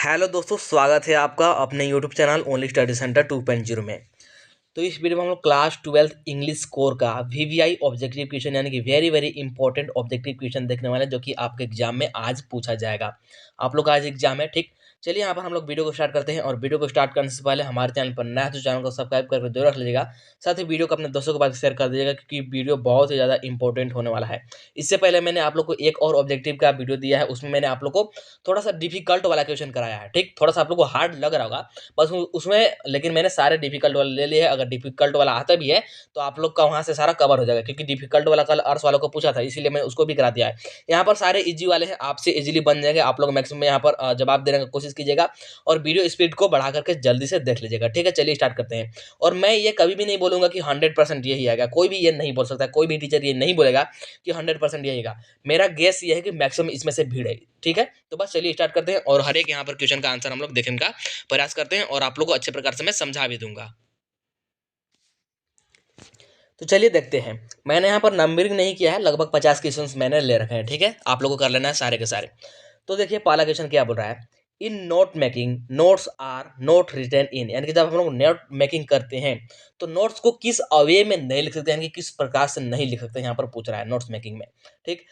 Hello दोस्तों, स्वागत है आपका अपने YouTube channel only study centre 2.0 में। तो इस वीडियो में हम लोग क्लास 12 इंग्लिश कोर का वीवीआई ऑब्जेक्टिव क्वेश्चन यानी कि very very important objective question देखने वाले हैं, जो कि आपके एग्जाम में आज पूछा जाएगा। आप लोग का आज एग्जाम है, ठीक। चलिए यहाँ पर हम लोग वीडियो को स्टार्ट करते हैं। और वीडियो को स्टार्ट करने से पहले हमारे चैनल पर नया है तो चैनल को सब्सक्राइब करके जरूर रख लीजिएगा। साथ ही वीडियो को अपने दोस्तों के पास शेयर कर दीजिएगा, क्योंकि वीडियो बहुत ही ज़्यादा इंपॉर्टेंट होने वाला है। इससे पहले मैंने आप लोग को एक और ऑब्जेक्टिव का वीडियो दिया है, उसमें मैंने आप लोग को थोड़ा सा डिफिकल्ट वाला क्वेश्चन कराया है, ठीक। थोड़ा सा आप लोग को हार्ड लग रहा होगा बस उसमें, लेकिन मैंने सारे डिफिकल्ट वाले ले लिए हैं। अगर डिफिकल्ट वाला आता भी है तो आप लोग का वहाँ से सारा कवर हो जाएगा, क्योंकि डिफिकल्ट वाला कल आर्ट्स वालों को पूछा था, इसीलिए मैंने उसको भी करा दिया है। यहाँ पर सारे इजी वाले हैं, आपसे इजीली बन जाएंगे। आप लोग मैक्सिमम यहाँ पर जवाब देने की कोशिश कीजिएगा और वीडियो स्पीड को बढ़ा करके जल्दी से देख लीजिएगा, ठीक है। चलिए स्टार्ट करते हैं। और मैं ये कभी भी नहीं बोलूंगा कि 100% यही आएगा, कोई भी ये नहीं बोल सकता, कोई भी टीचर ये नहीं बोलेगा कि 100% यही आएगा। मेरा गेस ये है कि मैक्सिमम इसमें से भीड़ है, ठीक है। तो बस चलिए स्टार्ट करते हैं और हर एक यहाँ पर क्वेश्चन का आंसर हम लोग देखने का प्रयास करते हैं और आप लोग को अच्छे प्रकार से मैं समझा भी दूंगा। तो चलिए देखते हैं। मैंने यहाँ पर नंबरिंग नहीं किया है, लगभग 50 क्वेश्चन मैंने ले रखे हैं, ठीक है। आप लोगों को कर लेना है सारे के सारे। तो देखिए पहला क्वेश्चन क्या बोल रहा है। In note making notes are not written in, यानी कि जब हम लोग नोट मेकिंग करते हैं तो नोट्स को किस अवे में नहीं लिख सकते, यानी कि किस प्रकार से नहीं लिख सकते, यहाँ पर पूछ रहा है नोट्स मेकिंग में, ठीक।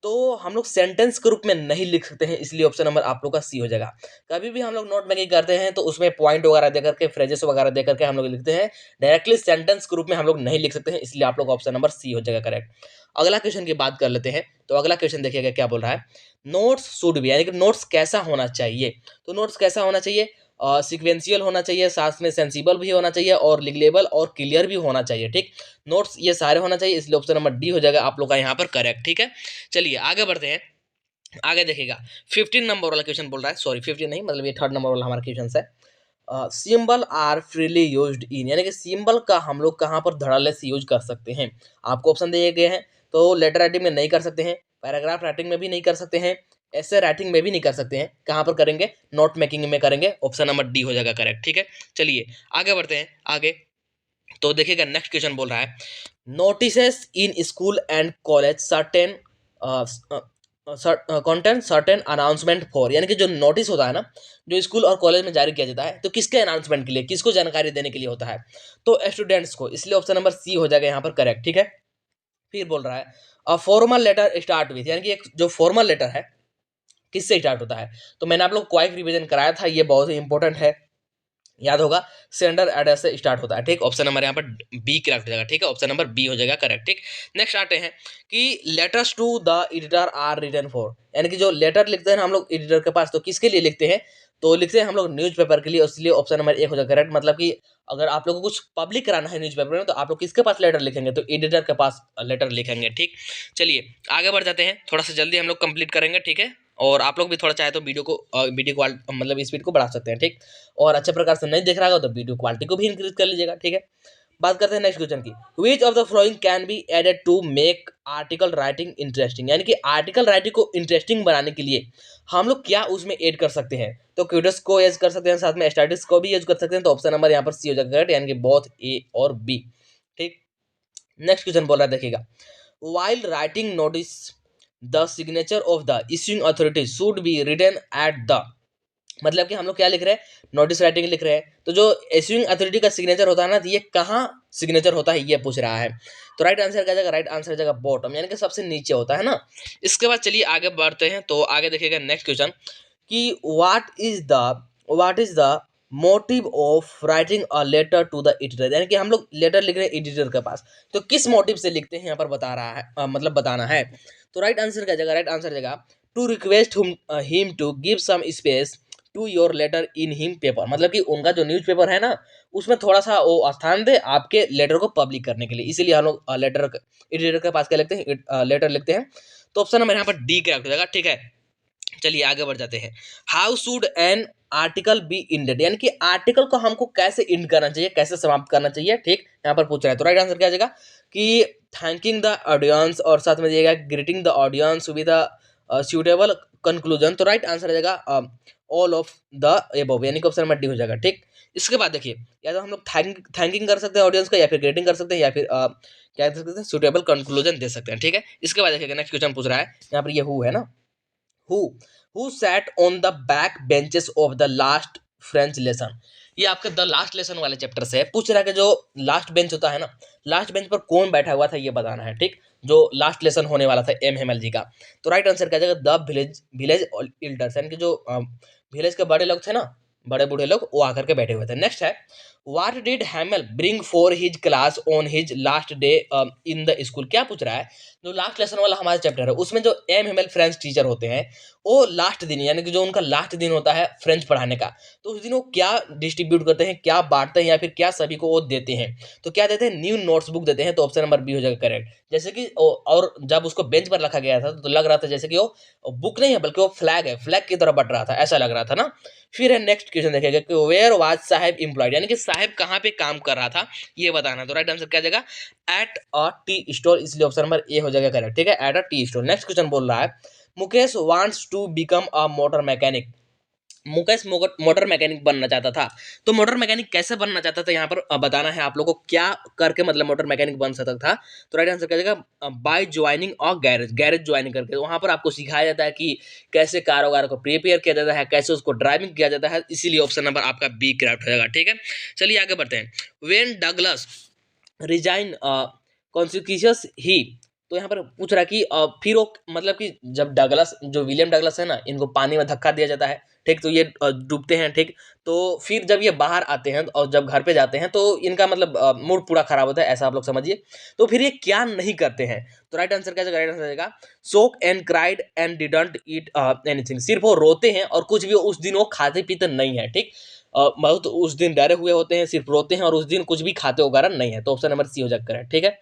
तो हम लोग सेंटेंस के रूप में नहीं लिख सकते हैं, इसलिए ऑप्शन नंबर आप लोग का सी हो जाएगा। कभी भी हम लोग नोट मेकिंग करते हैं तो उसमें पॉइंट वगैरह दे करके, फ्रेजेस वगैरह दे करके हम लोग लिखते हैं। डायरेक्टली सेंटेंस के रूप में हम लोग नहीं लिख सकते हैं, इसलिए आप लोग ऑप्शन नंबर सी हो जाएगा करेक्ट। अगला क्वेश्चन की बात कर लेते हैं। तो अगला क्वेश्चन देखिएगा क्या बोल रहा है। नोट्स शुड बी, यानी कि नोट्स कैसा होना चाहिए। तो नोट्स कैसा होना चाहिए, सिक्वेंशियल होना चाहिए, साथ में सेंसिबल भी होना चाहिए और लिगलेबल और क्लियर भी होना चाहिए, ठीक। नोट्स ये सारे होना चाहिए, इसलिए ऑप्शन नंबर डी हो जाएगा आप लोग का यहाँ पर करेक्ट, ठीक है। चलिए आगे बढ़ते हैं। आगे देखिएगा 15 नंबर वाला क्वेश्चन बोल रहा है, सॉरी 15 नहीं, मतलब ये 3rd नंबर वाला हमारा क्वेश्चन है। Symbol are freely used in, यानी कि सिंबल का हम लोग कहाँ पर धड़ल्ले से यूज कर सकते हैं। आपको ऑप्शन दिए गए हैं। तो लेटर राइटिंग में नहीं कर सकते हैं, पैराग्राफ राइटिंग में भी नहीं कर सकते हैं, ऐसे राइटिंग में भी नहीं कर सकते हैं। कहाँ पर करेंगे, नोट मेकिंग में करेंगे। ऑप्शन नंबर डी हो जाएगा करेक्ट, ठीक है। चलिए आगे बढ़ते हैं आगे। तो देखिएगा नेक्स्ट क्वेश्चन बोल रहा है। Notices in school and college certain content certain announcement for, यानी कि जो नोटिस होता है ना, जो स्कूल और कॉलेज में जारी किया जाता है, तो किसके अनाउंसमेंट के लिए, किसको जानकारी देने के लिए होता है, तो स्टूडेंट्स को, इसलिए ऑप्शन नंबर सी हो जाएगा यहाँ पर करेक्ट, ठीक है। फिर बोल रहा है a formal letter start with, यानी कि एक जो फॉर्मल लेटर है किससे स्टार्ट होता है। तो मैंने आप लोग क्वाइक रिवीजन कराया था, ये बहुत ही इंपॉर्टेंट है, याद होगा। सेंडर एड्रेस से स्टार्ट होता है, ठीक। ऑप्शन नंबर यहाँ पर बी करेक्ट हो जाएगा, ठीक है। ऑप्शन नंबर बी हो जाएगा करेक्ट, ठीक। नेक्स्ट आते हैं कि letters to the editor are written for, यानी कि जो लेटर लिखते हैं हम लोग एडिटर के पास, तो किसके लिए लिखते हैं, तो लिखते हैं हम लोग न्यूज़पेपर के लिए, इसलिए ऑप्शन नंबर 1 हो जाएगा करेक्ट। मतलब कि अगर आप लोगों को कुछ पब्लिक कराना है न्यूज़पेपर में, तो आप लोग किसके पास लेटर लिखेंगे, तो एडिटर के पास लेटर लिखेंगे, ठीक। चलिए आगे बढ़ जाते हैं, थोड़ा सा जल्दी हम लोग कंप्लीट करेंगे, ठीक है। और आप लोग भी थोड़ा चाहे तो वीडियो क्वालिटी मतलब स्पीड को बढ़ा सकते हैं, ठीक। और अच्छे प्रकार से नहीं देख रहा होगा तो वीडियो क्वालिटी को भी इंक्रीज कर लीजिएगा, ठीक है। बात करते हैं नेक्स्ट क्वेश्चन की। Which of the following can be added to make article writing interesting, यानी कि आर्टिकल राइटिंग को इंटरेस्टिंग बनाने के लिए हम लोग क्या उसमें ऐड कर सकते हैं। तो क्यूडस को यूज कर सकते हैं, साथ में स्टैटिस्टिक्स को भी यूज कर सकते हैं। तो ऑप्शन नंबर यहाँ पर सी हो जाएगा, यानी कि बोथ ए और बी, ठीक। नेक्स्ट क्वेश्चन बोल रहा है देखिएगा। While writing notice the signature of the issuing authority should be written at the, मतलब कि हम लोग क्या लिख रहे हैं, नोटिस राइटिंग लिख रहे हैं, तो जो इश्यूइंग अथॉरिटी का सिग्नेचर होता है ना, तो ये कहाँ सिग्नेचर होता है ये पूछ रहा है। तो राइट आंसर क्या जाएगा, राइट आंसर जाएगा बॉटम, यानी कि सबसे नीचे होता है ना। इसके बाद चलिए आगे बढ़ते हैं। तो आगे देखिएगा नेक्स्ट क्वेश्चन कि what is the motive of writing a letter to the editor, यानी कि हम लोग लेटर लिख रहे हैं एडिटर के पास, तो किस मोटिव से लिखते हैं यहाँ पर बता रहा है, मतलब बताना है। तो राइट आंसर क्या जाएगा, राइट आंसर जाएगा to request him to give some space to your letter in him paper, मतलब कि उनका जो न्यूज़पेपर है ना, उसमें थोड़ा सा वो स्थान दे आपके लेटर को पब्लिक करने के लिए, इसीलिए हम लोग लेटर एडिटर के पास क्या लिखते हैं, लेटर लिखते हैं। तो ऑप्शन नंबर यहाँ पर डी करेक्ट हो जाएगा, ठीक है। चलिए आगे बढ़ जाते हैं। How should an article be ended, यानी कि आर्टिकल को हमको कैसे इंड करना चाहिए, कैसे समाप्त करना चाहिए, ठीक। यहाँ पर पूछ रहा है। तो राइट आंसर क्या आ जाएगा कि थैंकिंग द ऑडियंस, और साथ में दिएगा greeting the audience with a suitable conclusion. तो राइट आंसर आ जाएगा ऑल ऑफ द एबव, यानी कि ऑप्शन नंबर डी हो जाएगा, ठीक। इसके बाद देखिए, या तो हम लोग थैंकिंग कर सकते हैं ऑडियंस का, या फिर ग्रेटिंग कर सकते हैं, या फिर क्या कर सकते हैं, सुटेबल कंक्लूजन दे सकते हैं, ठीक है। इसके बाद देखिए नेक्स्ट क्वेश्चन पूछ रहा है, यहाँ पर ये हु है ना, who who sat on the back benches of the last French lesson. ये आपके द लास्ट लेसन वाले चैप्टर से है। पूछ रहा है कि जो लास्ट बेंच होता है ना, लास्ट बेंच पर कौन बैठा हुआ था ये बताना है, ठीक। जो लास्ट लेसन होने वाला था एम हेमल जी का। तो राइट आंसर क्या जाएगा, द विलेज विलेज एल्डर्स, यानी कि जो विलेज के बड़े लोग थे ना, बड़े बूढ़े लोग, वो आकर के बैठे हुए थे। नेक्स्ट है, what did हैमल bring for his class on his last day in the school. क्या पूछ रहा है, जो लास्ट लेसन वाला हमारा चैप्टर है उसमें जो एम हेमल फ्रेंच टीचर होते हैं, वो लास्ट दिन यानी कि जो उनका लास्ट दिन होता है फ्रेंच पढ़ाने का, तो उस दिन वो क्या डिस्ट्रीब्यूट करते हैं, क्या बांटते हैं, या फिर क्या सभी को वो देते हैं। तो क्या देते हैं, न्यू नोट्स बुक देते हैं। तो ऑप्शन नंबर बी हो जाएगा करेक्ट। जैसे कि और जब उसको बेंच पर रखा गया था तो लग रहा था जैसे कि वो बुक नहीं है बल्कि वो फ्लैग है, फ्लैग की तरह बट रहा था, ऐसा लग रहा था ना। फिर है नेक्स्ट क्वेश्चन देखेगा कि वेयर वाज साहिब एम्प्लॉयड, यानी कि साहिब कहाँ पे काम कर रहा था ये बताना। तो राइट आंसर क्या जाएगा, एट अ टी स्टोर, इसलिए ऑप्शन नंबर ए हो जाएगा करेक्ट, ठीक है, at a tea store. Next question बोल रहा है, Mukesh wants to become a motor mechanic. Mukesh motor mechanic बनना चाहता था। तो मोटर मैकेनिक कैसे बनना चाहता था यहाँ पर बताना है आप लोगों को, क्या करके मतलब मोटर मैकेनिक बन सकता था। तो राइट आंसर क्या जाएगा, by joining a garage, garage join करके। वहाँ पर आपको सिखाया जाता है कि कैसे कार वगैरह को प्रिपेयर किया जाता है, कैसे उसको ड्राइविंग किया जाता है, इसीलिए ऑप्शन नंबर आपका बी करेक्ट हो जाएगा, ठीक है। चलिए आगे बढ़ते हैं। वेन डगलस रिजाइन कॉन्सिक्यूशस ही। तो यहाँ पर पूछ रहा है कि फिर वो मतलब कि जब डगलस, जो विलियम डगलस है ना, इनको पानी में धक्का दिया जाता है, ठीक, तो ये डूबते हैं, ठीक। तो फिर जब ये बाहर आते हैं और जब घर पे जाते हैं तो इनका मतलब मूड पूरा खराब होता है, ऐसा आप लोग समझिए। तो फिर ये क्या नहीं करते हैं। तो राइट आंसर क्या राइट आंसर जाएगा, सोक and cried and didn't eat anything. सिर्फ वो रोते हैं और कुछ भी उस दिन वो खाते पीते नहीं है, ठीक। बहुत उस दिन डरे हुए होते हैं, सिर्फ रोते हैं और उस दिन कुछ भी खाते वगैरह नहीं है। तो ऑप्शन नंबर सी हो जाएगा करेक्ट, ठीक है।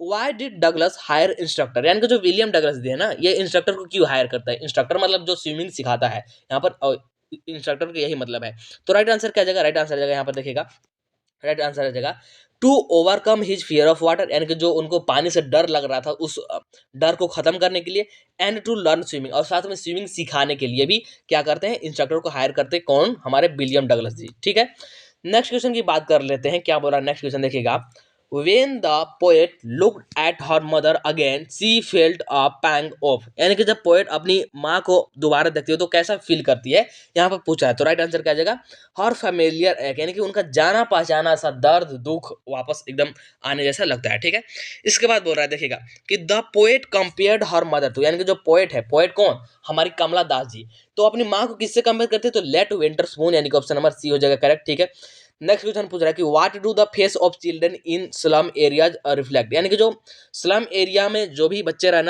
Why did Douglas hire instructor, यानी कि जो विलियम डगलस दिए ना, ये इंस्ट्रक्टर को क्यों हायर करता है। इंस्ट्रक्टर मतलब जो स्विमिंग सिखाता है यहाँ पर, इंस्ट्रक्टर का यही मतलब है। तो राइट आंसर क्या जाएगा, राइट आंसर जाएगा यहाँ पर देखिएगा, राइट आंसर आ जाएगा to overcome his fear of water, यानी कि जो उनको पानी से डर लग रहा था उस डर को खत्म करने के लिए, एंड टू लर्न स्विमिंग, और साथ में स्विमिंग सिखाने के लिए भी क्या करते हैं, इंस्ट्रक्टर को हायर करते हैं, कौन, हमारे विलियम डगलस जी, ठीक है। नेक्स्ट क्वेश्चन की बात कर लेते हैं, क्या बोला नेक्स्ट क्वेश्चन देखिएगा। When the poet looked at her mother again, she felt a pang of, यानी कि जब पोएट अपनी माँ को दोबारा देखती है तो कैसा फील करती है, यहाँ पर पूछा है। तो राइट आंसर क्या आ जाएगा, हर फेमिलियर एक, यानी कि उनका जाना पहचाना सा दर्द दुख वापस एकदम आने जैसा लगता है, ठीक है। इसके बाद बोल रहा है देखिएगा कि the poet compared her mother to, यानी कि जो पोएट है, पोएट कौन, हमारी कमला दास जी, तो अपनी माँ को किससे कंपेयर करते हैं, तो लेट विंटर स्पून, यानी कि ऑप्शन नंबर सी हो जाएगा करेक्ट, ठीक है। नेक्स्ट क्वेश्चन पूछ रहा है कि what do the face of children in slum areas reflect, यानी कि जो स्लम एरिया में जो भी बच्चे रह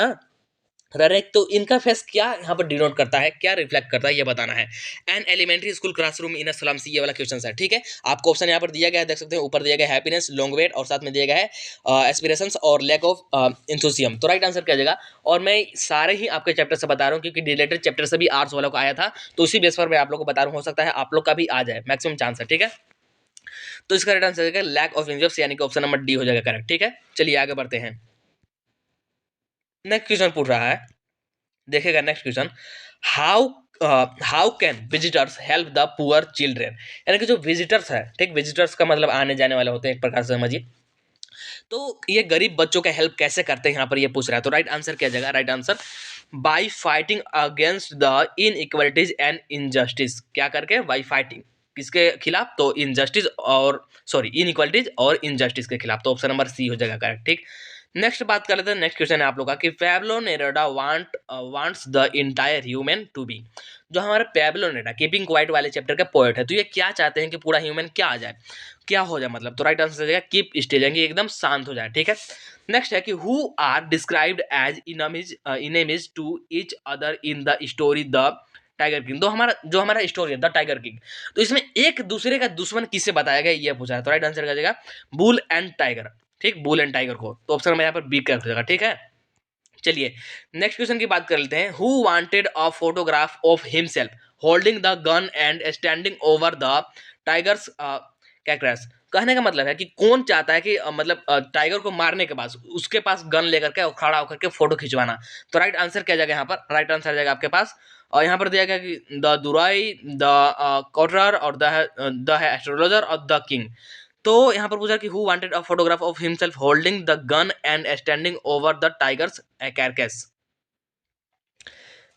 रहे तो इनका फेस क्या यहाँ पर डिनोट करता है, क्या रिफ्लेक्ट करता है, ये बताना है। An elementary school classroom in slum सी, ये वाला क्वेश्चन है, ठीक है। आपको ऑप्शन यहाँ पर दिया गया है, देख सकते हैं, ऊपर दिया गया है हैप्पीनेस, लॉन्ग वेट, और साथ में दिया गया है एस्पिरेशंस और लैक ऑफ एंथुसियाज्म। तो राइट आंसर क्या जाएगा, और मैं सारे ही आपके चैप्टर से बता रहा हूँ क्योंकि रिलेटेड चैप्टर से भी आर्ट्स वालों का आया था, तो उसी बेस पर मैं आप लोग को बता रहा हूँ, हो सकता है आप लोग का भी आ जाए, मैक्सिमम चांस है, ठीक है। तो इसका राइट आंसर है लैक ऑफ इंजर्स, यानी कि ऑप्शन नंबर डी हो जाएगा करेक्ट, ठीक है। चलिए आगे बढ़ते हैं। नेक्स्ट क्वेश्चन पूछ रहा है, देखिएगा next question, how how can visitors help the poor children, यानी कि जो विजिटर्स है, ठीक, विजिटर्स का मतलब आने जाने वाले होते हैं एक प्रकार से समझिए। तो ये गरीब बच्चों का हेल्प कैसे करते हैं यहाँ पर ये पूछ रहा है। तो राइट आंसर क्या जाएगा, right answer by fighting against the inequalities and injustice, क्या करके, बाय फाइटिंग किसके खिलाफ, तो इनजस्टिस और सॉरी इनइक्वालिटीज और इनजस्टिस के खिलाफ। तो ऑप्शन नंबर सी हो जाएगा करेक्ट, ठीक। नेक्स्ट बात कर लेते हैं, नेक्स्ट क्वेश्चन है आप लोग का कि Pablo Neruda wants the entire human to be, जो हमारे पैब्लो नेरुदा कीपिंग क्वाइट वाले चैप्टर का पोएट है, तो ये क्या चाहते हैं कि पूरा ह्यूमन क्या आ जाए, क्या हो जाए मतलब। तो राइट आंसर हो जाएगा कीप स्टिल, यानी एकदम शांत हो जाए, ठीक है। नेक्स्ट है कि who are described as enemies to each other in the story the tiger king. तो हमारा स्टोरी है द टाइगर किंग, तो इसमें एक दूसरे का दुश्मन किससे बताया गया ये पूछा है। तो राइट आंसर क्या जाएगा, बुल एंड टाइगर, ठीक, बुल एंड टाइगर को। तो ऑप्शन में यहाँ पर बी कर देगा, ठीक है। चलिए नेक्स्ट क्वेश्चन की बात कर लेते हैं, who wanted a photograph of himself holding the gun and standing over the tigers cactus. कहने का मतलब है कि कौन चाहता है कि मतलब टाइगर को मारने के बाद उसके पास गन लेकर के और खड़ा होकर के फोटो खिंचवाना। तो राइट आंसर क्या जाएगा यहाँ पर, राइट आंसर जाएगा आपके पास, और यहाँ पर दिया गया कि द दुराई, द कॉटरर और द एस्ट्रोलॉजर और द किंग। तो यहाँ पर पूछा कि who wanted a photograph of himself holding the gun and standing over the tiger's carcass.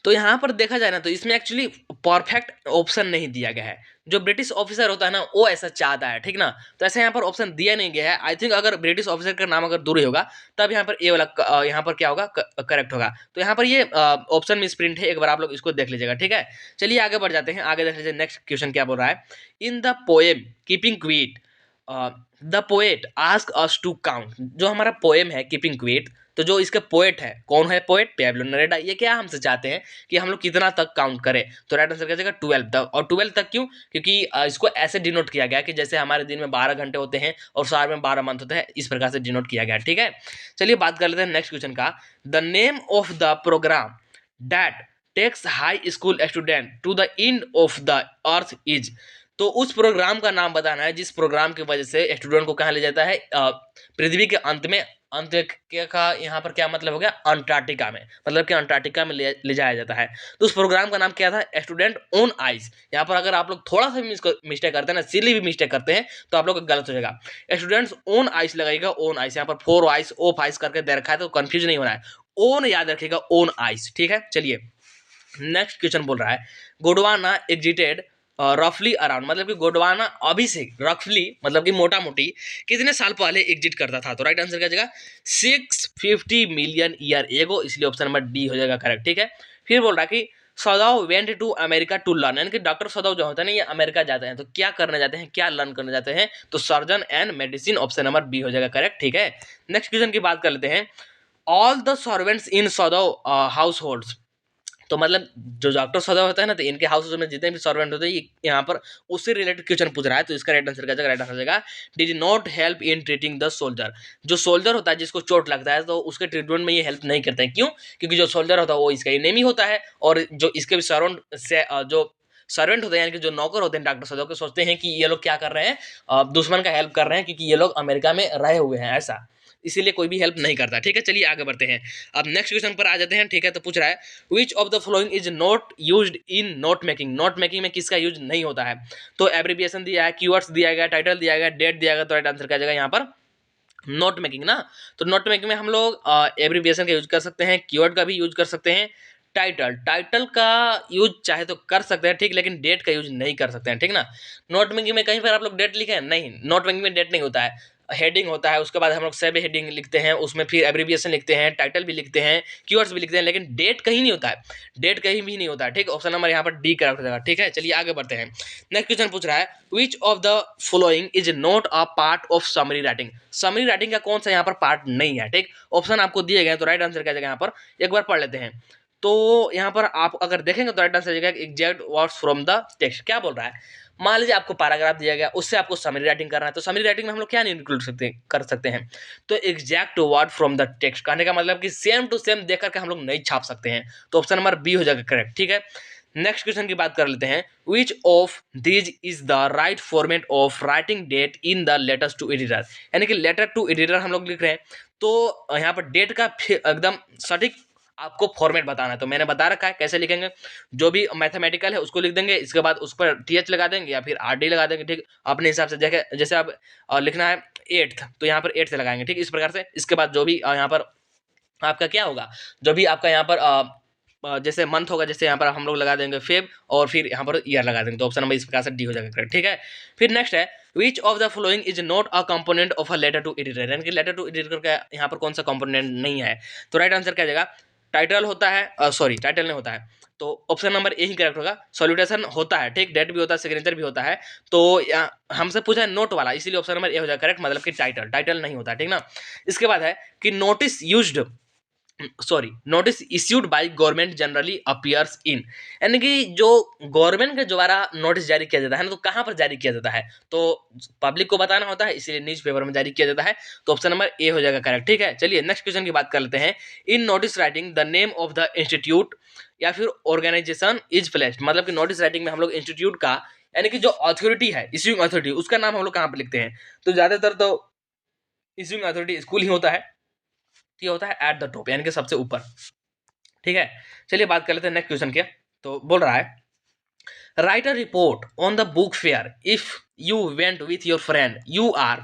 तो यहाँ पर देखा जाए ना तो इसमें एक्चुअली परफेक्ट ऑप्शन नहीं दिया गया है। जो ब्रिटिश ऑफिसर होता है ना वो ऐसा चाहता है, ठीक ना। तो ऐसे यहाँ पर ऑप्शन दिया नहीं गया है। आई थिंक अगर ब्रिटिश ऑफिसर का नाम अगर दूर ही होगा तब यहाँ पर ए वाला यहाँ पर क्या होगा, करेक्ट होगा। तो यहाँ पर ये ऑप्शन मिस प्रिंट है, एक बार आप लोग इसको देख लीजिएगा, ठीक है। चलिए आगे बढ़ जाते हैं, आगे देख लीजिए नेक्स्ट क्वेश्चन क्या बोल रहा है। In the poem keeping quiet the poet asks us to count. जो हमारा पोएम है कीपिंग क्वीट, तो जो इसके पोएट है, कौन है पोएट, पैब्लो नेरुदा, ये क्या हमसे चाहते हैं कि हम लोग कितना तक काउंट करें। तो राइट आंसर क्या जाएगा 12 तक। और 12 तक क्यों, क्योंकि इसको ऐसे डिनोट किया गया कि जैसे हमारे दिन में 12 घंटे होते हैं और साल में 12 मंथ होते हैं, इस प्रकार से डिनोट किया गया, ठीक है। चलिए बात कर लेते हैं नेक्स्ट क्वेश्चन का। The name of the program that takes high school student to the end of the earth is. तो उस प्रोग्राम का नाम बताना है जिस प्रोग्राम की वजह से स्टूडेंट को कहाँ ले जाता है, पृथ्वी के अंत में। अंत का यहाँ पर क्या मतलब हो गया, अंटार्कटिका में, मतलब कि अंटार्कटिका में ले जाया जाता है। तो उस प्रोग्राम का नाम क्या था, स्टूडेंट ऑन आइस। यहाँ पर अगर आप लोग थोड़ा सा भी मिस्टेक करते हैं ना, सिली भी मिस्टेक करते हैं, तो आप लोग गलत हो जाएगा। स्टूडेंट्स ऑन आइस लगाइएगा, ऑन आइस। यहाँ पर 4 आइस ऑफ आइस करके दे रखा है, तो कंफ्यूज नहीं होना है, ऑन याद रखिएगा, ऑन आइस, ठीक है। चलिए नेक्स्ट क्वेश्चन बोल रहा है, गोडवाना एग्जिटेड रफली अराउंड, मतलब कि गोडवाना अभी से रफली मतलब कि मोटा मोटी कितने साल पहले एग्जिट करता था। तो राइट आंसर क्या जाएगा 650 मिलियन ईयर एगो, इसलिए ऑप्शन नंबर डी हो जाएगा करेक्ट, ठीक है। फिर बोल रहा है कि Sadao went to America to learn, यानी कि डॉक्टर सदाव जो होता है ना, ये अमेरिका जाते हैं, तो क्या करने जाते हैं, क्या लर्न करने जाते हैं, तो surgeon and medicine, option number B हो जाएगा करेक्ट, ठीक है। नेक्स्ट क्वेश्चन की बात कर लेते हैं। All the servants in सदाव house holds, तो मतलब जो डॉक्टर सदा होता है ना, तो इनके हाउस में जितने भी सर्वेंट होते हैं, यहाँ पर उससे रिलेटेड क्वेश्चन पूछ रहा है। तो इसका राइट आंसर क्या जाएगा, राइट आंसर जाएगा did not help in treating the soldier. जो सोल्जर होता है जिसको चोट लगता है, तो उसके ट्रीटमेंट में ये हेल्प नहीं करते हैं। क्यों, क्योंकि जो सोल्जर होता है वो इसका एनिमी होता है, और जो इसके भी सराउंड से जो सर्वेंट होते हैं, यानी कि जो नौकर होते हैं डॉक्टर सदा के, सोचते हैं कि ये लोग क्या कर रहे हैं, दुश्मन का हेल्प कर रहे हैं, क्योंकि ये लोग अमेरिका में रहे हुए हैं, ऐसा इसीलिए कोई भी हेल्प नहीं करता, ठीक है। चलिए आगे बढ़ते हैं, अब नेक्स्ट क्वेश्चन पर आ जाते हैं, ठीक है। तो पूछ रहा है which of the following is not used in note making. Note making में किसका यूज नहीं होता है, तो एब्रीविएशन दिया है, कीवर्ड्स दिया गया, टाइटल दिया गया, डेट दिया गया। तो राइट आंसर क्या जाएगा यहाँ पर नोट मेकिंग ना। तो नोट मेकिंग में हम लोग एब्रीविएशन का यूज कर सकते हैं, कीवर्ड का भी यूज कर सकते हैं, टाइटल का यूज चाहे तो कर सकते हैं, ठीक, लेकिन डेट का यूज नहीं कर सकते हैं, ठीक ना। नोट मेकिंग में कहीं पर आप लोग डेट लिखे हैं, नहीं, नोट मेकिंग में डेट नहीं होता है, हेडिंग होता है, उसके बाद हम लोग सब हेडिंग लिखते हैं, उसमें फिर एब्रीविएशन लिखते हैं, टाइटल भी लिखते हैं, कीवर्ड्स भी लिखते हैं, लेकिन डेट कहीं नहीं होता है, डेट कहीं भी नहीं होता है, ठीक। ऑप्शन नंबर यहाँ पर डी करेक्ट हो जाएगा, ठीक है। चलिए आगे बढ़ते हैं, नेक्स्ट क्वेश्चन पूछ रहा है which of the following is not a part of summary writing. Summary writing का कौन सा यहाँ पर पार्ट नहीं है, ठीक। ऑप्शन आपको दिए गए, तो राइट आंसर क्या जाएगा यहाँ पर, एक बार पढ़ लेते हैं। तो यहाँ पर आप अगर देखेंगे तो राइट आंसर जाएगा exact words from the text. क्या बोल रहा है, मान लीजिए आपको पैराग्राफ दिया गया, उससे आपको समरी राइटिंग करना है, तो समरी राइटिंग में हम लोग क्या नहीं इंक्लूड कर सकते हैं, तो exact word from the text. कहने का मतलब कि सेम टू सेम देख करके हम लोग नहीं छाप सकते हैं, तो ऑप्शन नंबर बी हो जाएगा करेक्ट, ठीक है। नेक्स्ट क्वेश्चन की बात कर लेते हैं, which of these is the right format of writing date in the letters to editor. यानी कि लेटर टू एडिटर हम लोग लिख रहे हैं, तो यहाँ पर डेट का एकदम सटीक आपको फॉर्मेट बताना है। तो मैंने बता रखा है कैसे लिखेंगे, जो भी मैथमेटिकल है उसको लिख देंगे, इसके बाद उस पर टीएच लगा देंगे या फिर आरडी लगा देंगे, ठीक, अपने हिसाब से। जैसे आप लिखना है 8th, तो यहाँ पर 8th लगाएंगे, ठीक, इस प्रकार से। इसके बाद जो भी यहाँ पर आपका क्या होगा, जो भी आपका यहाँ पर जैसे मंथ होगा, जैसे यहाँ पर हम लोग लगा देंगे फेब, और फिर यहाँ पर ईयर लगा देंगे, तो ऑप्शन नंबर इस प्रकार से डी हो जाएगा करेक्ट, ठीक है। फिर नेक्स्ट है which of the following is not a component of a letter to editor. यानी कि लेटर टू एडिटर का यहाँ पर कौन सा कंपोनेंट नहीं है, तो राइट आंसर क्या जाएगा, टाइटल होता है, सॉरी टाइटल नहीं होता है, तो ऑप्शन नंबर ए ही करेक्ट होगा। सॉल्यूटेशन होता है, ठीक, डेट भी होता है, सिग्नेचर भी होता है, तो हमसे पूछा है नोट वाला, इसीलिए ऑप्शन नंबर ए हो जाएगा करेक्ट, मतलब कि टाइटल नहीं होता, ठीक ना। इसके बाद है कि notice issued by government generally appears इन। यानी कि जो गवर्नमेंट के द्वारा नोटिस जारी किया जाता है ना, तो कहाँ पर जारी किया जाता है, तो पब्लिक को बताना होता है, इसीलिए न्यूज़पेपर में जारी किया जाता है, तो ऑप्शन नंबर ए हो जाएगा करेक्ट, ठीक है। चलिए नेक्स्ट क्वेश्चन की बात कर लेते हैं, इन notice writing the name of the institute या फिर ऑर्गेनाइजेशन इज प्लेस्ड। मतलब कि नोटिस राइटिंग में हम लोग इंस्टीट्यूट का, यानी कि जो अथॉरिटी है, इश्यूइंग अथॉरिटी, उसका नाम हम लोग कहाँ पर लिखते हैं, तो ज्यादातर तो इश्यूइंग अथॉरिटी स्कूल ही होता है, ये होता है एट द टॉप, यानी कि सबसे ऊपर, ठीक है। चलिए बात कर लेते हैं नेक्स्ट क्वेश्चन के। तो बोल रहा है write a report on the book fair if you went with your friend you are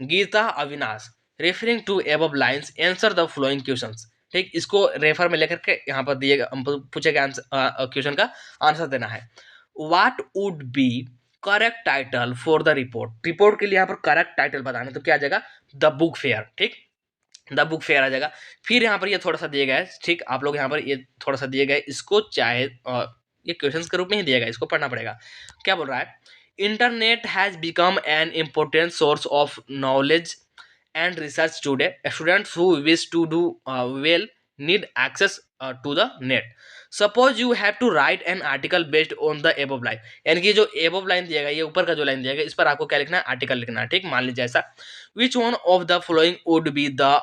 Geeta Avinash referring to above lines answer the following questions. ठीक, इसको रेफर में लेकर के यहाँ पर दिए पूछे गए आंसर क्वेश्चन का आंसर देना है। What would be correct title for the report, report के लिए यहाँ पर करेक्ट टाइटल बताना है, तो क्या आ जाएगा, द बुक फेयर। ठीक, द बुक फेयर आ जाएगा। फिर यहाँ पर ये थोड़ा सा दिया गया है, ठीक, आप लोग यहाँ पर ये थोड़ा सा दिया गया है, इसको चाहे ये क्वेश्चंस के रूप में ही दिया गया, इसको पढ़ना पड़ेगा। क्या बोल रहा है, internet has become an important source of knowledge and research today. Students who wish to do well need access to the net. Suppose you have to write an article based on the above line, यानी कि जो above line दिया गया, ये ऊपर का जो line दिया गया, इस पर आपको क्या लिखना है, आर्टिकल लिखना है। ठीक, मान लीजिए ऐसा, which one of the following would be the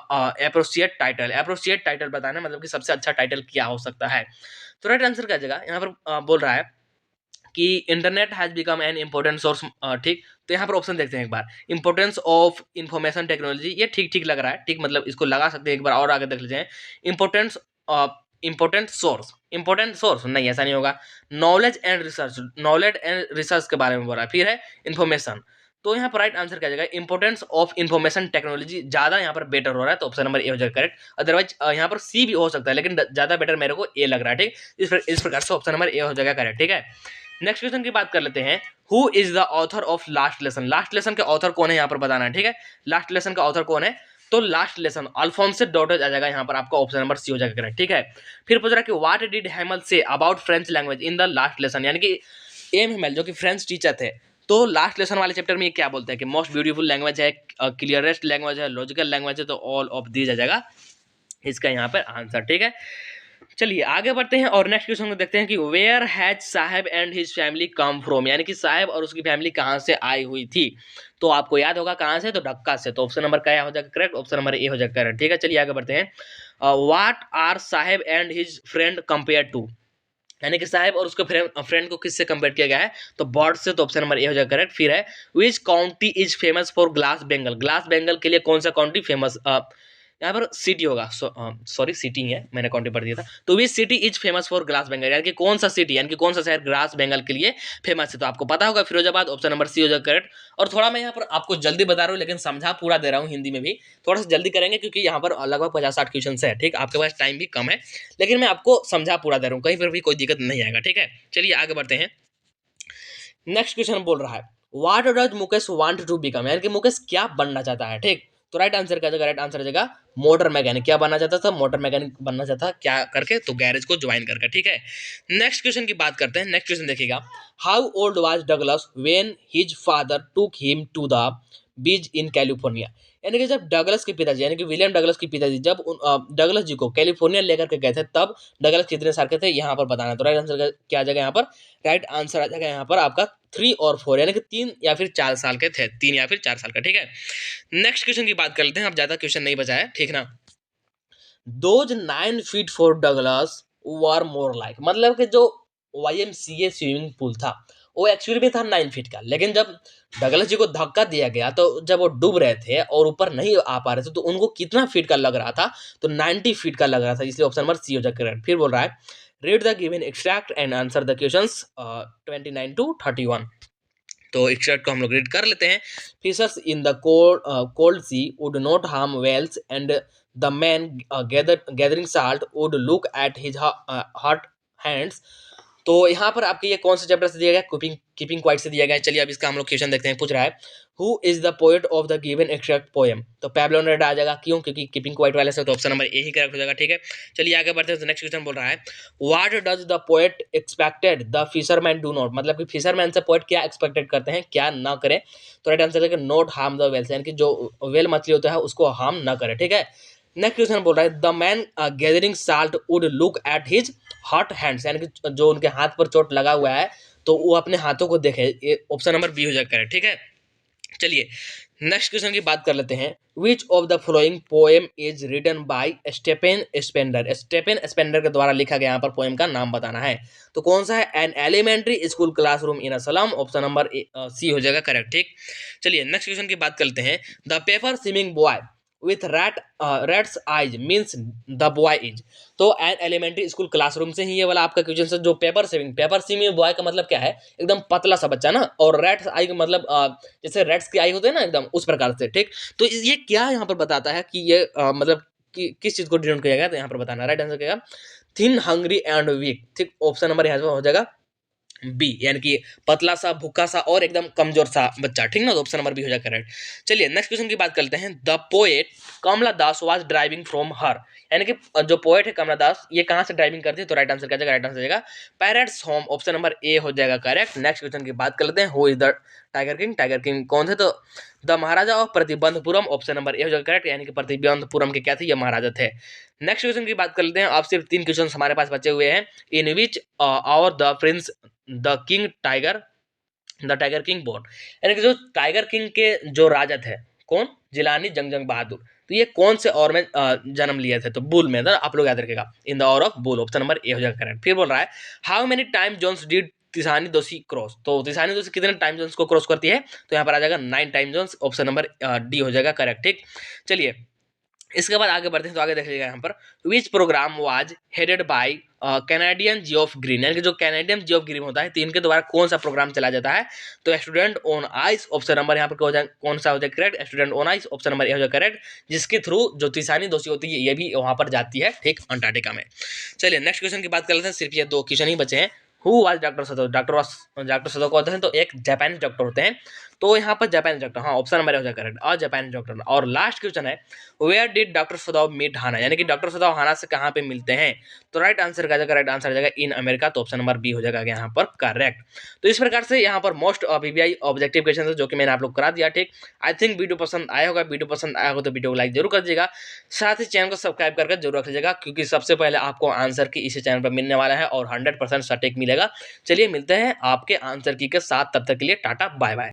appropriate title, appropriate title बताना है, मतलब कि सबसे अच्छा टाइटल क्या हो सकता है। तो राइट आंसर क्या जगह यहाँ पर बोल रहा है कि internet has become an important source. ठीक, तो यहाँ पर ऑप्शन देखते हैं एक बार, इंपोर्टेंस ऑफ इंफॉर्मेशन टेक्नोलॉजी, ये ठीक ठीक लग रहा है। ठीक, मतलब इसको लगा सकते हैं, एक बार और आगे देख लीजिए, इंपोर्टेंस इंपोर्टेंट सोर्स नहीं, ऐसा नहीं होगा। नॉलेज एंड रिसर्च के बारे में बोल रहा है। फिर है इंफॉर्मेशन, तो यहाँ पर राइट आंसर क्या जाएगा, इंपोर्टेंस ऑफ इंफॉर्मेशन टेक्नोलॉजी ज्यादा यहाँ पर बेटर हो रहा है, तो ऑप्शन नंबर ए हो जाएगा करेक्ट। अदरवाइज यहाँ पर सी भी हो सकता है, लेकिन ज्यादा बेटर मेरे को ए लग रहा है। ठीक, इस प्रकार से ऑप्शन नंबर ए हो जाएगा करेक्ट। ठीक है, नेक्स्ट क्वेश्चन की बात कर लेते हैं, who is the author of last lesson, last lesson के ऑथर कौन है यहाँ पर बताना है। ठीक है, लास्ट लेसन का ऑथर कौन है, तो लास्ट लेसन अल्फोंसे डॉटेज आ जाएगा यहाँ पर, आपका ऑप्शन नंबर सी हो जाएगा करेक्ट। ठीक है, फिर पूछ रहा है कि what did हैमल say about French language in the last lesson, यानी कि एम हैमल जो कि फ्रेंच टीचर थे, तो लास्ट लेसन वाले चैप्टर में ये क्या बोलते हैं कि मोस्ट ब्यूटीफुल लैंग्वेज है, क्लियरेस्ट लैंग्वेज है, लॉजिकल लैंग्वेज है, तो ऑल ऑफ दीज आ जाएगा इसका यहाँ पर आंसर। ठीक है, चलिए आगे बढ़ते हैं और नेक्स्ट क्वेश्चन को देखते हैं कि where has Saheb and his family come from, यानी कि साहेब और उसकी फैमिली कहाँ से आई हुई थी। तो आपको याद होगा कहाँ से, तो ढक्का से, तो ऑप्शन नंबर क्या हो जाएगा करेक्ट, ऑप्शन नंबर ए हो जाएगा करेक्ट। ठीक है, चलिए आगे बढ़ते हैं, what are Saheb and his friend compare to, यानी कि साहेब और उसके फ्रेंड को किससे कंपेयर किया गया है, तो बर्ड से, तो ऑप्शन नंबर ए हो जाएगा करेक्ट। फिर है which county is famous for glass bangle, glass bangle के लिए कौन सा काउंटी फेमस, यहाँ पर सिटी होगा, सॉरी सिटी है, मैंने काउंटी पढ़ दिया था, तो which city is famous for glass Bengal, यानी कि कौन सा सिटी, यानी कि कौन सा शहर ग्लास बेंगल के लिए फेमस है, तो आपको पता होगा फिरोजाबाद, ऑप्शन नंबर सी हो जाएगा करेक्ट। और थोड़ा मैं यहाँ पर आपको जल्दी बता रहा हूँ, लेकिन समझा पूरा दे रहा हूँ हिंदी में भी, थोड़ा सा जल्दी करेंगे क्योंकि यहाँ पर लगभग 50-60 क्वेश्चन है। ठीक, आपके पास टाइम भी कम है, लेकिन मैं आपको समझा पूरा दे रहा हूँ, कहीं पर भी कोई दिक्कत नहीं आएगा। ठीक है, चलिए आगे बढ़ते हैं, नेक्स्ट क्वेश्चन बोल रहा है what does Mukesh want to become, यानी कि मुकेश क्या बनना चाहता है। ठीक, तो राइट आंसर क्या जाएगा, राइट आंसर जाएगा मोटर मैकेनिक। क्या बनना चाहता था, मोटर मैकेनिक बनना चाहता, क्या करके, तो गैरेज को ज्वाइन करके। ठीक है, नेक्स्ट क्वेश्चन की बात करते हैं, नेक्स्ट क्वेश्चन देखिएगा, how old was Douglas when his father took him to the beach in California, यानी कि जब डगलस के पिताजी, यानी कि विलियम डगलस के पिताजी जब डगलस जी को कैलिफोर्निया लेकर के गए थे, तब डगलस कितने साल के थे, यहाँ पर बताना। तो राइट आंसर क्या आ जाएगा यहाँ पर, राइट आंसर आ जाएगा यहाँ पर आपका 3 और 4, यानी कि 3 या फिर 4 साल के थे, 3 या फिर 4 साल का। ठीक है, नेक्स्ट क्वेश्चन की बात कर लेते हैं, अब ज्यादा क्वेश्चन नहीं बचा है, ठीक ना। Those 9 feet for Douglas were more like, मतलब कि जो YMCA स्विमिंग पूल था वो एक्चुअली में था 9 फीट का, लेकिन जब डगलस जी को धक्का दिया गया तो जब वो डूब रहे थे और ऊपर नहीं आ पा रहे थे, तो उनको कितना फीट का लग रहा था, तो 90 फीट का लग रहा था, इसलिए ऑप्शन नंबर सी हो जाएगा करेक्ट। फिर बोल रहा है read the given extract and answer the questions 29 to 31, तो एक्सट्रैक्ट को हम लोग रीड कर लेते हैं। Fishers in the cold sea would not harm whales and the man gathering salt would look at his hurt hands, तो यहाँ पर आपके ये कौन से चैप्टर से दिया गया, कीपिंग क्वाइट से दिया गया है। चलिए अब इसका हम लोग क्वेश्चन देखते हैं, पूछ रहा है who is the poet of the given extract poem, तो पैब्लो नेरुदा आ जाएगा, क्यों, क्योंकि कीपिंग क्वाइट वाले से, तो ऑप्शन नंबर ए ही करेक्ट हो जाएगा। ठीक है, चलिए आगे बढ़ते हैं, नेक्स्ट क्वेश्चन बोल रहा है what does the poet expected the fisherman do not, मतलब कि फिशरमैन से पोएट क्या एक्सपेक्टेड करते हैं, क्या ना करें, तो राइट आंसर है नॉट हार्म द वेल्स, यानी कि जो वेल मछली होता है उसको हार्म ना करे। ठीक है, नेक्स्ट क्वेश्चन बोल रहा है the man gathering salt would look at his hurt hands, यानी कि जो उनके हाथ पर चोट लगा हुआ है तो वो अपने हाथों को देखे, ये ऑप्शन नंबर बी हो जाएगा करेक्ट। ठीक है, चलिए नेक्स्ट क्वेश्चन की बात कर लेते हैं, which of the following poem is written by Stephen Spender, Stephen Spender के द्वारा लिखा गया यहाँ पर पोएम का नाम बताना है, तो कौन सा है, an elementary school classroom in a slum, option number C हो जाएगा करेक्ट। ठीक, चलिए नेक्स्ट क्वेश्चन की बात करते हैं, the paper swimming boy with rat's eyes means the boy is, तो एन एलिमेंट्री स्कूल क्लासरूम से ही ये वाला आपका क्वेश्चन है, जो पेपर सेविंग बॉय का मतलब क्या है, एकदम पतला सा बच्चा ना, और रैट्स आई का मतलब जैसे रैट्स की आई होते हैं ना एकदम उस प्रकार से। ठीक, तो ये क्या यहाँ पर बताता है कि ये मतलब किस चीज को डिनोट किया गया, तो यहाँ पर बताना। राइट आंसर क्या, थिन, हंग्री एंड वीक। ठीक, ऑप्शन नंबर यहाँ हो जाएगा बी, यानी कि पतला सा, भूखा सा और एकदम कमजोर सा बच्चा। ठीक ना, तो ऑप्शन नंबर बी हो जाएगा करेक्ट। चलिए नेक्स्ट क्वेश्चन की बात करते हैं। The poet Kamala Das was driving from her, यानी कि जो पोएट है कमला दास, ये कहाँ से ड्राइविंग करती है, तो राइट आंसर क्या जाएगा, राइट आंसर जाएगा parents home. Option number A हो जाएगा करेक्ट। नेक्स्ट क्वेश्चन की बात कर लेते हैं। Who is the tiger king, tiger king कौन थे, तो the Maharaja of Pratibandapuram. Option number A हो जाएगा करेक्ट, यानी कि प्रतिबंधपुरम के क्या थे, ये महाराजा थे। नेक्स्ट क्वेश्चन की बात कर लेते हैं। अब सिर्फ 3 क्वेश्चन हमारे पास बचे हुए हैं। In which hour the prince the king tiger, the tiger king born, यानी कि जो टाइगर किंग के जो राजा थे, कौन, जिलानी जंग बहादुर, तो ये कौन से और में जन्म लिए थे, तो बुल में था। आप लोग याद रखेगा, in the hour of bull. Option number A हो जाएगा करेक्ट। फिर बोल रहा है how many time zones did Tishani Doshi cross, तो तिसानी दोषी कितने टाइम जोन्स को क्रॉस करती है, तो यहाँ पर आ जाएगा 9 time zones. Option number D हो जाएगा करेक्ट। ठीक, चलिए इसके बाद आगे बढ़ते हैं। तो आगे देख लीजिएगा यहाँ पर, विच programme was headed by Canadian Geoff green, यानी कि जो कैनेडियन जियोफ ग्रीन होता है, तो इनके द्वारा कौन सा प्रोग्राम चला जाता है, तो student on ice. Option number यहाँ पर कौन सा हो जाए correct, student on ice. Option number A हो जाए करेक्ट, जिसके थ्रू जो तिसानी दोषी होती है ये भी वहां पर जाती है, ठीक, अंटार्कटिका में। चलिए नेक्स्ट क्वेश्चन की बात कर लेते हैं। सिर्फ ये 2 क्वेश्चन ही बचे हैं। हु वाज डॉक्टर सदो, डॉक्टर सदो कौन होते हैं, तो एक जापानीज डॉक्टर होते हैं, तो यहाँ पर जापानीज डॉक्टर, हाँ ऑप्शन नंबर हो जाएगा करेक्ट, और जापानीज डॉक्टर। और लास्ट क्वेश्चन है where did doctor Sadao meet Hana, यानी कि डॉक्टर सदाव हाना से कहाँ पे मिलते हैं, तो राइट आंसर का जाएगा, राइट आंसर जाएगा इन अमेरिका। तो ऑप्शन नंबर बी हो जाएगा यहाँ पर करेक्ट। तो इस प्रकार से यहाँ पर मोस्ट पीबीआई ऑब्जेक्टिव क्वेश्चन जो कि मैंने आप लोग करा दिया। ठीक, आई थिंक वीडियो पसंद आया होगा। वीडियो पसंद आया हो तो वीडियो को लाइक जरूर कर दीजिएगा, साथ ही चैनल को सब्सक्राइब करके जरूर रख लीजिएगा, क्योंकि सबसे पहले आपको आंसर की इसी चैनल पर मिलने वाला है और 100% सटीक मिलेगा। चलिए मिलते हैं आपके आंसर की के साथ, तब तक के लिए टाटा बाय बाय।